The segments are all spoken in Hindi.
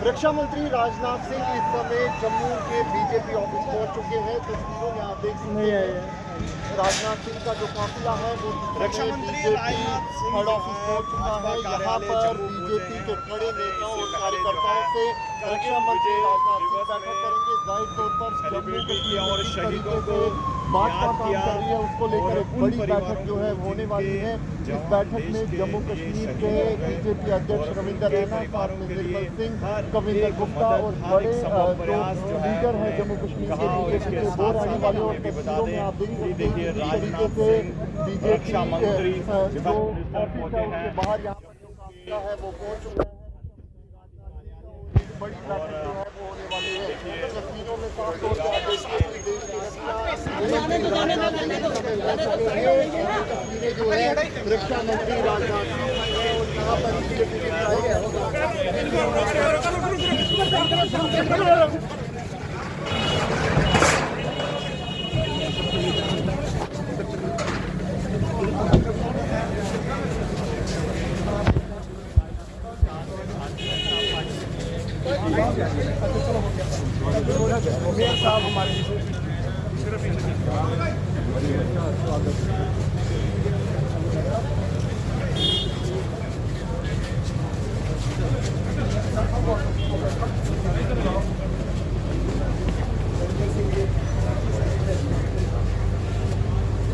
रक्षा मंत्री राजनाथ सिंह इस समय जम्मू के बीजेपी ऑफिस पहुंच चुके हैं। तस्वीरों में आप देख सकते हैं राजनाथ सिंह का जो काफिला है वो रक्षा मंत्री राजनाथ सिंह हेड ऑफिस पहुंच चुका है। यहाँ पर बीजेपी के बड़े नेताओं और कार्यकर्ताओं से रक्षा मंत्री राजनाथ सिंह बैठक करेंगे। जाहिर तौर पर जम्मू कश्मीर और शहीदों को बात काम कर रही है, उसको लेकर एक बड़ी बैठक जो है होने वाली है। इस बैठक में जम्मू कश्मीर के बीजेपी अध्यक्ष रविंद्र रैना, साथ में निर्मल सिंह, कविंद्र गुप्ता और बड़े जो लीडर हैं जम्मू कश्मीर के बीजेपी के वो रहने वाले। और तस्वीरों में आप देख सकते हैं किस तरीके से बीजेपी जो ऑफिस है उसके बाहर यहाँ पर जो काफिला है वो पहुंच चुका है। बड़ी बैठक जो है वो होने वाली है। तस्वीरों में साफ तौर पर आप देखिए कि देश की तस्वीरें जो है रक्षा मंत्री राजनाथ सिंह और यहाँ पर बीजेपी के मेयर साहब हमारे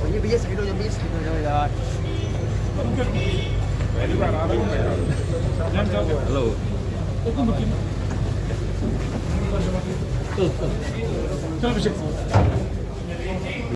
ये बीएस साइड हो जाओ, बीएस साइड हो जाओ यार। हेलो चलो